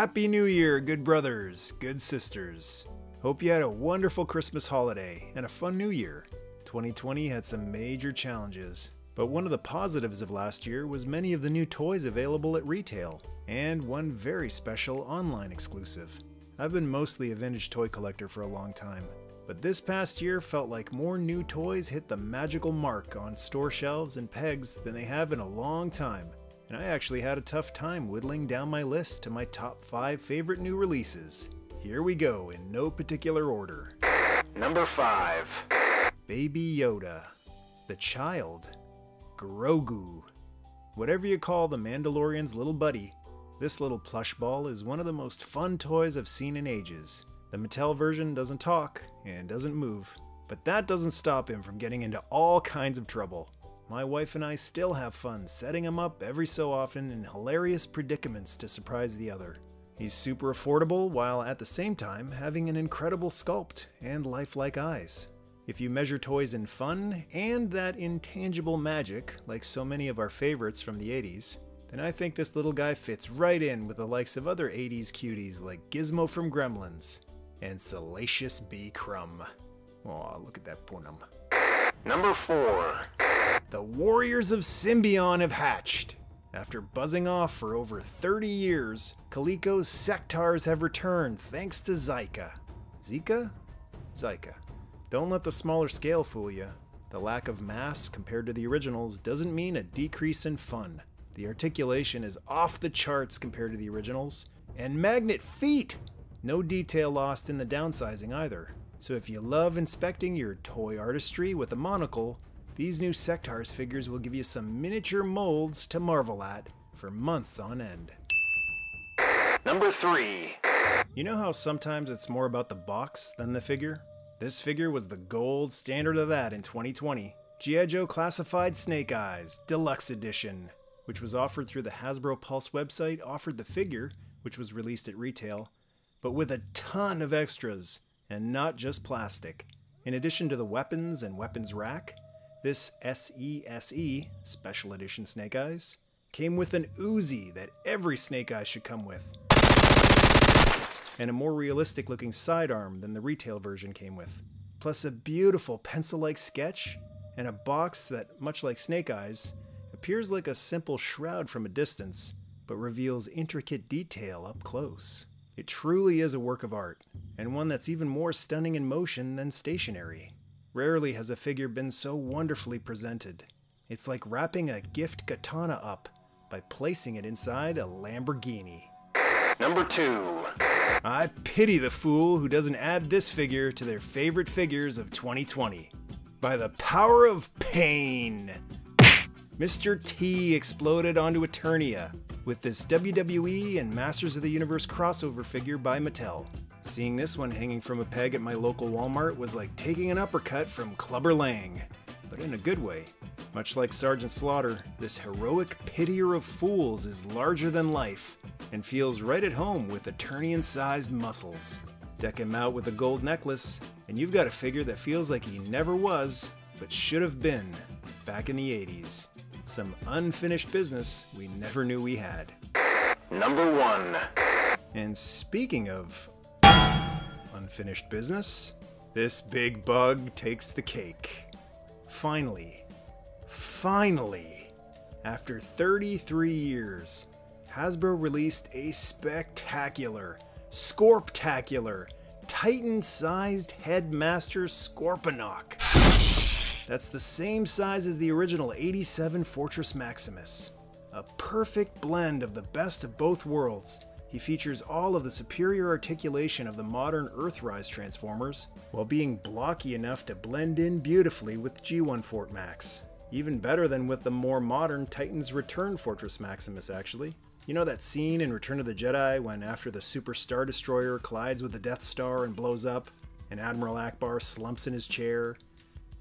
Happy New Year, good brothers, good sisters. Hope you had a wonderful Christmas holiday and a fun New Year. 2020 had some major challenges, but one of the positives of last year was many of the new toys available at retail, and one very special online exclusive. I've been mostly a vintage toy collector for a long time, but this past year felt like more new toys hit the magical mark on store shelves and pegs than they have in a long time. And I actually had a tough time whittling down my list to my top 5 favorite new releases. Here we go in no particular order. Number 5. Baby Yoda. The child. Grogu. Whatever you call the Mandalorian's little buddy, this little plush ball is one of the most fun toys I've seen in ages. The Mattel version doesn't talk and doesn't move, but that doesn't stop him from getting into all kinds of trouble. My wife and I still have fun setting him up every so often in hilarious predicaments to surprise the other. He's super affordable while at the same time having an incredible sculpt and lifelike eyes. If you measure toys in fun and that intangible magic, like so many of our favorites from the 80s, then I think this little guy fits right in with the likes of other 80s cuties like Gizmo from Gremlins and Salacious B. Crumb. Aw, look at that punum. Number 4. The Warriors of Symbion have hatched. After buzzing off for over 30 years, Coleco's Sectars have returned thanks to Zyka. Zika? Zyka. Don't let the smaller scale fool you. The lack of mass compared to the originals doesn't mean a decrease in fun. The articulation is off the charts compared to the originals. And magnet feet! No detail lost in the downsizing either. So if you love inspecting your toy artistry with a monocle, these new Sectars figures will give you some miniature molds to marvel at for months on end. Number 3. You know how sometimes it's more about the box than the figure? This figure was the gold standard of that in 2020. G.I. Joe Classified Snake Eyes Deluxe Edition, which was offered through the Hasbro Pulse website, offered the figure, which was released at retail, but with a ton of extras, and not just plastic. In addition to the weapons and weapons rack, this SESE, Special Edition Snake Eyes, came with an Uzi that every Snake Eyes should come with, and a more realistic looking sidearm than the retail version came with, plus a beautiful pencil-like sketch, and a box that, much like Snake Eyes, appears like a simple shroud from a distance, but reveals intricate detail up close. It truly is a work of art, and one that's even more stunning in motion than stationary. Rarely has a figure been so wonderfully presented. It's like wrapping a gift katana up by placing it inside a Lamborghini. Number 2. I pity the fool who doesn't add this figure to their favorite figures of 2020. By the power of pain, Mr. T exploded onto Eternia with this WWE and Masters of the Universe crossover figure by Mattel. Seeing this one hanging from a peg at my local Walmart was like taking an uppercut from Clubber Lang, but in a good way. Much like Sergeant Slaughter, this heroic pitier of fools is larger than life and feels right at home with Eternian-sized muscles. Deck him out with a gold necklace, and you've got a figure that feels like he never was, but should have been, back in the 80s. Some unfinished business we never knew we had. Number 1. And speaking of unfinished business, this big bug takes the cake. Finally, after 33 years, Hasbro released a spectacular, scorptacular, Titan-sized Headmaster Scorpion. That's the same size as the original 87 Fortress Maximus. A perfect blend of the best of both worlds. He features all of the superior articulation of the modern Earthrise Transformers, while being blocky enough to blend in beautifully with G1 Fort Max. Even better than with the more modern Titan's Return Fortress Maximus, actually. You know that scene in Return of the Jedi when after the Super Star Destroyer collides with the Death Star and blows up, and Admiral Akbar slumps in his chair,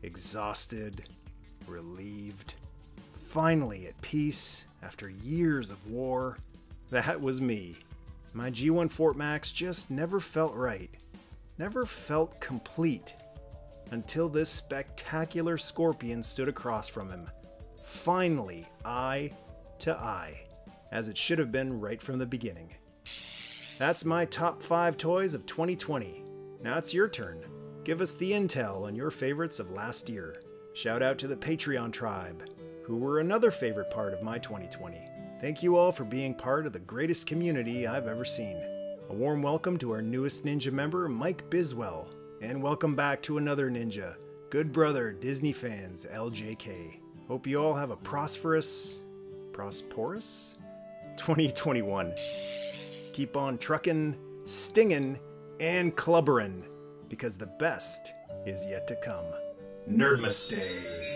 exhausted, relieved, finally at peace after years of war? That was me. My G1 Fort Max just never felt right, never felt complete, until this spectacular Scorpion stood across from him. Finally, eye to eye, as it should have been right from the beginning. That's my top 5 toys of 2020. Now it's your turn. Give us the intel on your favorites of last year. Shout out to the Patreon tribe, who were another favorite part of my 2020. Thank you all for being part of the greatest community I've ever seen. A warm welcome to our newest ninja member, Mike Biswell. And welcome back to another ninja, good brother Disney fans, LJK. Hope you all have a prosperous 2021. Keep on truckin', stingin', and clubberin', because the best is yet to come. Nerdmaste.